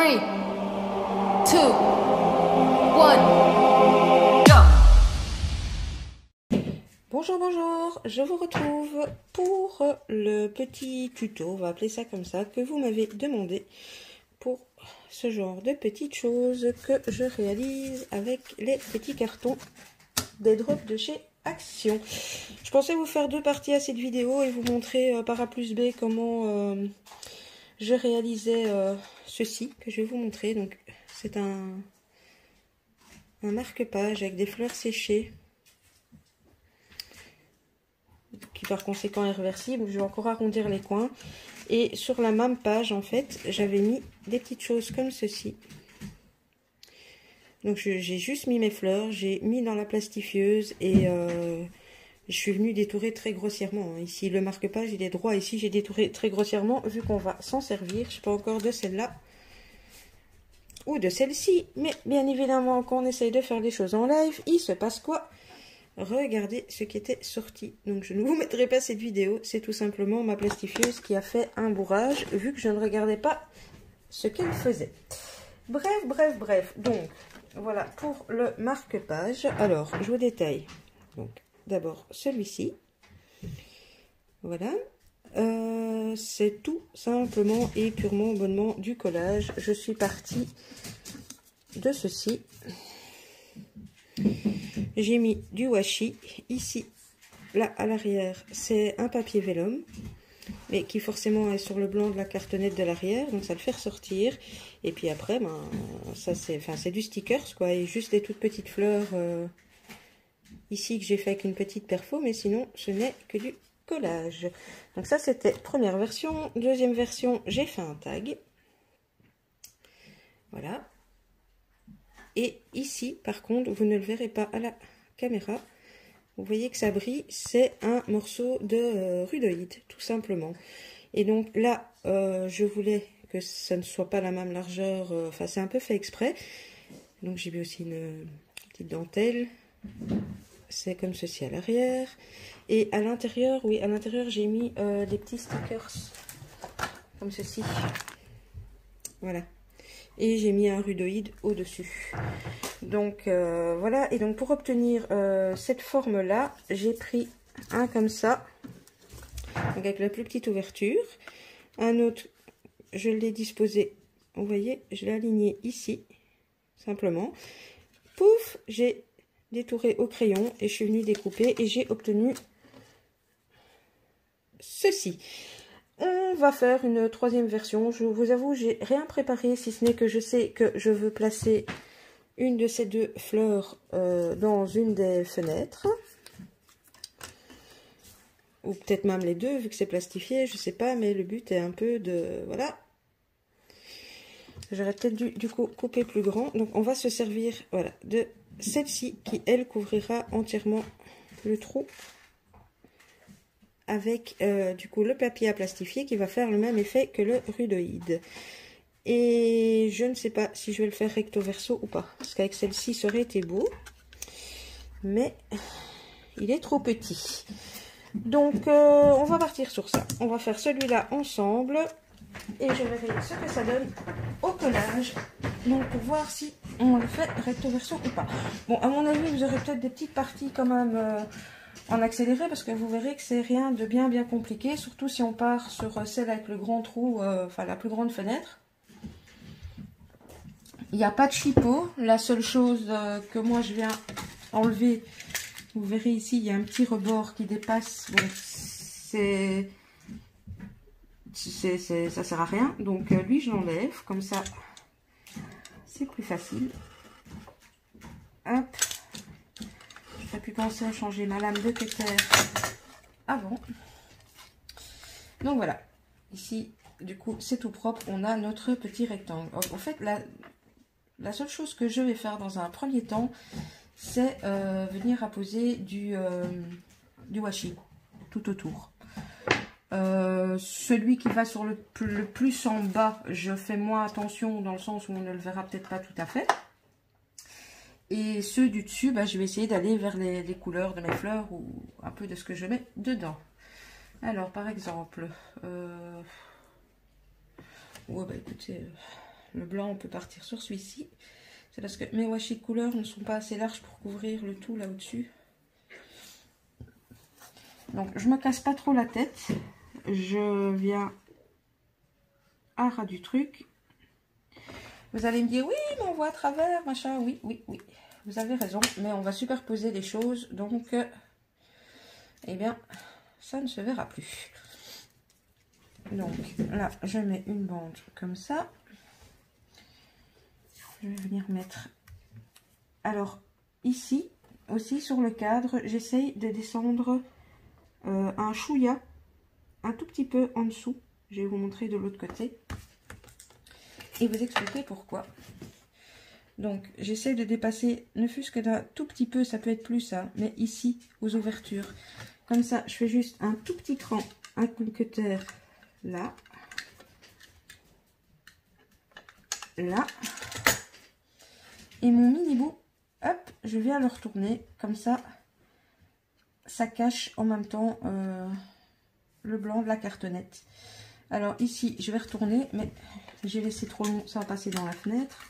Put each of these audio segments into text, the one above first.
3, 2, 1, go! Bonjour, bonjour, je vous retrouve pour le petit tuto, on va appeler ça comme ça, que vous m'avez demandé pour ce genre de petites choses que je réalise avec les petits cartons des drops de chez Action. Je pensais vous faire deux parties à cette vidéo et vous montrer par A plus B comment je réalisais ceci que je vais vous montrer. Donc c'est un marque-page avec des fleurs séchées qui par conséquent est réversible. Je vais encore arrondir les coins. Et sur la même page, en fait, j'avais mis des petites choses comme ceci. Donc j'ai juste mis mes fleurs, j'ai mis dans la plastifieuse et je suis venue détourer très grossièrement. Ici, le marque-page, il est droit. Ici, j'ai détouré très grossièrement vu qu'on va s'en servir. Je sais pas encore de celle-là ou de celle-ci. Mais bien évidemment, quand on essaye de faire des choses en live, il se passe quoi? Regardez ce qui était sorti. Donc je ne vous mettrai pas cette vidéo, c'est tout simplement ma plastifieuse qui a fait un bourrage vu que je ne regardais pas ce qu'elle faisait. Bref. Donc voilà pour le marque-page. Alors je vous détaille. Donc d'abord celui-ci. Voilà. C'est tout simplement et purement bonnement du collage. Je suis partie de ceci. J'ai mis du washi. Ici, là à l'arrière, c'est un papier vélum, mais qui forcément est sur le blanc de la cartonnette de l'arrière, donc ça le fait ressortir. Et puis après, ben, ça c'est du stickers quoi, et juste des toutes petites fleurs ici que j'ai fait avec une petite perfo, mais sinon ce n'est que du collage. Donc ça c'était première version. Deuxième version, j'ai fait un tag. Voilà. Et ici, par contre, vous ne le verrez pas à la caméra. Vous voyez que ça brille, c'est un morceau de rudoïde, tout simplement. Et donc là, je voulais que ça ne soit pas la même largeur, enfin c'est un peu fait exprès. Donc j'ai mis aussi une petite dentelle. C'est comme ceci à l'arrière. Et à l'intérieur, oui, à l'intérieur j'ai mis des petits stickers, comme ceci. Voilà. Et j'ai mis un rudoïde au-dessus. Donc voilà, et donc pour obtenir cette forme là, j'ai pris un comme ça, donc avec la plus petite ouverture. Un autre, je l'ai disposé, vous voyez, je l'ai aligné ici, simplement. Pouf, j'ai détouré au crayon et je suis venue découper et j'ai obtenu ceci. On va faire une troisième version. Je vous avoue, j'ai rien préparé, si ce n'est que je sais que je veux placer une de ces deux fleurs dans une des fenêtres. Ou peut-être même les deux, vu que c'est plastifié, je sais pas, mais le but est un peu de... Voilà. J'aurais peut-être dû, du coup, couper plus grand. Donc, on va se servir, voilà, de celle-ci, qui, elle, couvrira entièrement le trou. Avec, du coup, le papier à plastifier qui va faire le même effet que le rudoïde. Et je ne sais pas si je vais le faire recto verso ou pas. Parce qu'avec celle-ci, ça aurait été beau. Mais il est trop petit. Donc, on va partir sur ça. On va faire celui-là ensemble. Et je verrai ce que ça donne au collage. Donc, pour voir si on le fait recto verso ou pas. Bon, à mon avis, vous aurez peut-être des petites parties quand même en accéléré. Parce que vous verrez que c'est rien de bien compliqué. Surtout si on part sur celle avec le grand trou, enfin la plus grande fenêtre. Il n'y a pas de chipot. La seule chose que moi je viens enlever, vous verrez ici, il y a un petit rebord qui dépasse. Bon, ça sert à rien. Donc lui, je l'enlève. Comme ça, c'est plus facile. Hop. J'ai pu penser à changer ma lame de cutter avant. Donc voilà. Ici, du coup, c'est tout propre. On a notre petit rectangle. En fait, la seule chose que je vais faire dans un premier temps, c'est venir apposer du washi tout autour. Celui qui va sur le plus en bas, je fais moins attention dans le sens où on ne le verra peut-être pas tout à fait. Et ceux du dessus, bah, je vais essayer d'aller vers les couleurs de mes fleurs ou un peu de ce que je mets dedans. Alors par exemple, ouais, bah écoutez, le blanc on peut partir sur celui-ci. C'est parce que mes washi de couleur ne sont pas assez larges pour couvrir le tout là au-dessus. Donc je me casse pas trop la tête. Je viens à ras du truc. Vous allez me dire oui mais on voit à travers machin. Oui oui oui. Vous avez raison. Mais on va superposer les choses. Donc eh bien ça ne se verra plus. Donc là je mets une bande comme ça. Je vais venir mettre. Alors ici aussi sur le cadre j'essaye de descendre un chouïa un tout petit peu en dessous. Je vais vous montrer de l'autre côté et vous expliquer pourquoi. Donc j'essaie de dépasser ne fût-ce que d'un tout petit peu, ça peut être plus hein, mais ici aux ouvertures comme ça je fais juste un tout petit cran, un cutter là, là, et mon mini bout, hop, je viens le retourner comme ça, ça cache en même temps le blanc de la cartonnette. Alors ici je vais retourner mais j'ai laissé trop long, ça va passer dans la fenêtre.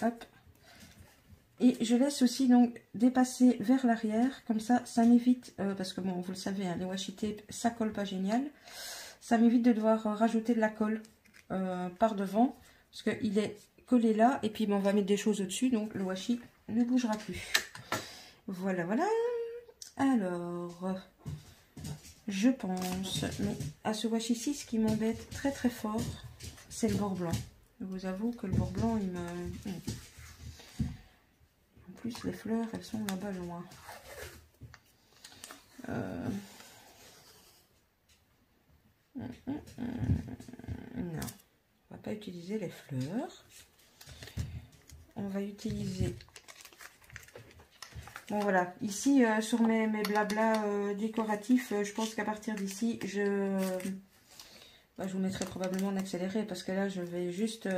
Hop. Et je laisse aussi donc dépasser vers l'arrière, comme ça, ça m'évite, parce que bon, vous le savez, hein, les washi tape, ça colle pas génial. Ça m'évite de devoir rajouter de la colle par devant, parce qu'il est collé là, et puis bon, on va mettre des choses au-dessus, donc le washi ne bougera plus. Voilà, voilà. Alors, je pense, mais à ce washi-ci, ce qui m'embête très très fort, c'est le bord blanc. Je vous avoue que le bord blanc, il me... En plus, les fleurs, elles sont là-bas loin. Non, on va pas utiliser les fleurs. On va utiliser... Bon voilà, ici sur mes blabla décoratifs, je pense qu'à partir d'ici, je vous mettrai probablement en accéléré parce que là je vais juste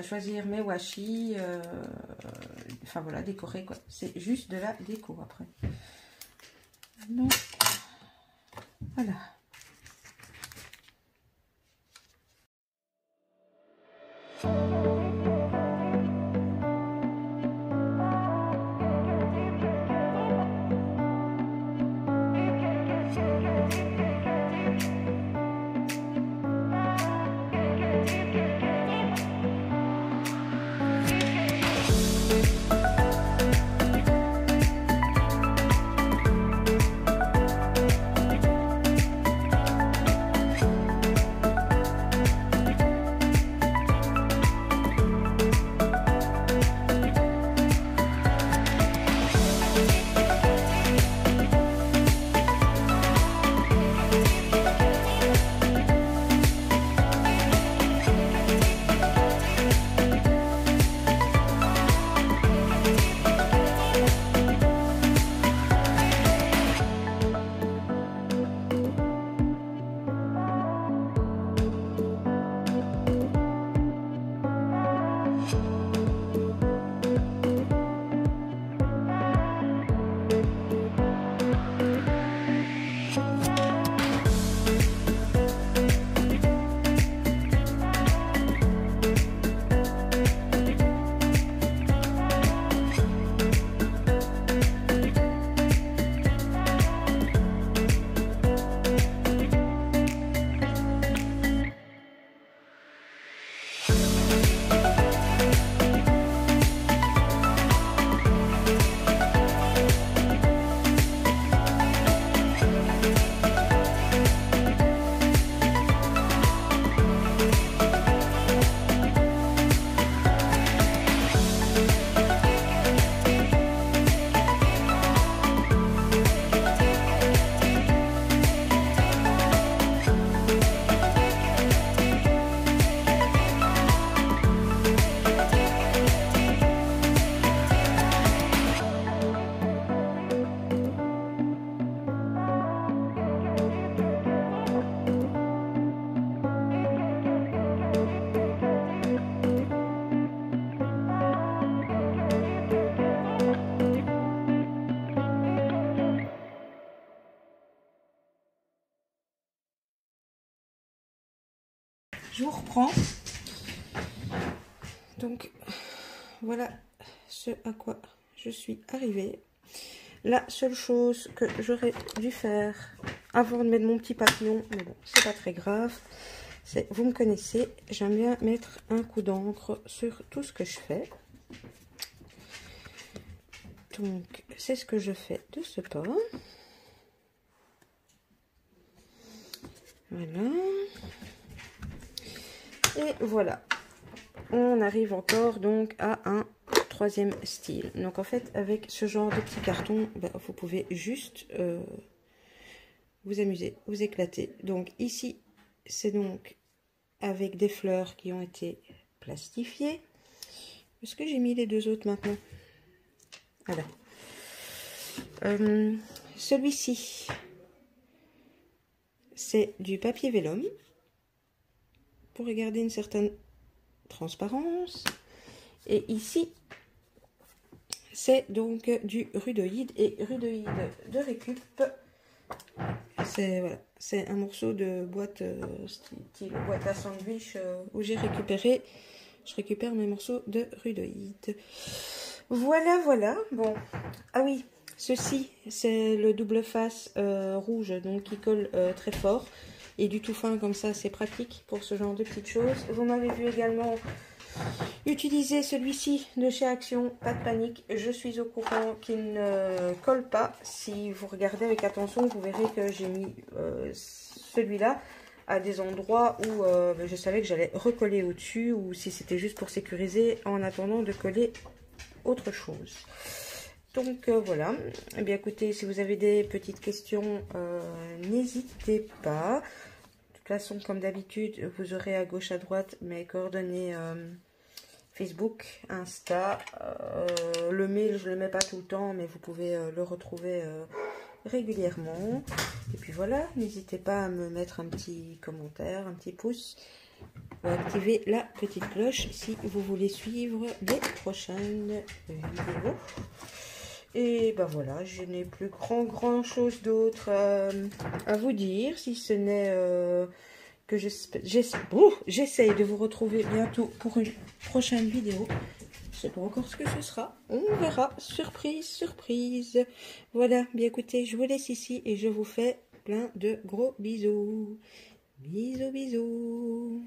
choisir mes washi, enfin voilà, décorer quoi. C'est juste de la déco après. Donc voilà. Je vous reprends. Donc, voilà ce à quoi je suis arrivée. La seule chose que j'aurais dû faire avant de mettre mon petit papillon, mais bon, c'est pas très grave, c'est, vous me connaissez, j'aime bien mettre un coup d'encre sur tout ce que je fais. Donc, c'est ce que je fais de ce pas. Voilà. Et voilà. On arrive encore donc à un troisième style. Donc en fait, avec ce genre de petit carton, ben, vous pouvez juste vous amuser, vous éclater. Donc ici, c'est donc avec des fleurs qui ont été plastifiées. Est-ce que j'ai mis les deux autres maintenant? Voilà. Celui-ci, c'est du papier vélum pour garder une certaine transparence. Et ici, c'est donc du rudoïde, et rudoïde de récup. C'est voilà, c'est un morceau de boîte style boîte à sandwich où j'ai récupéré. Je récupère mes morceaux de rudoïde. Voilà, voilà. Bon, ah oui, ceci c'est le double face rouge, donc qui colle très fort et du tout fin comme ça, c'est pratique pour ce genre de petites choses. Vous m'avez vu également utiliser celui-ci de chez Action, pas de panique, je suis au courant qu'il ne colle pas. Si vous regardez avec attention, vous verrez que j'ai mis celui-là à des endroits où je savais que j'allais recoller au-dessus, ou si c'était juste pour sécuriser en attendant de coller autre chose. Donc voilà, eh bien écoutez, si vous avez des petites questions, n'hésitez pas. De toute façon, comme d'habitude, vous aurez à gauche à droite mes coordonnées Facebook, Insta, le mail je ne le mets pas tout le temps, mais vous pouvez le retrouver régulièrement. Et puis voilà, n'hésitez pas à me mettre un petit commentaire, un petit pouce, ou activer la petite cloche si vous voulez suivre les prochaines vidéos. Et ben voilà, je n'ai plus grand chose d'autre à vous dire, si ce n'est que j'essaye de vous retrouver bientôt pour une prochaine vidéo. Je ne sais pas encore ce que ce sera. On verra. Surprise, surprise. Voilà, bien écoutez, je vous laisse ici et je vous fais plein de gros bisous. Bisous, bisous.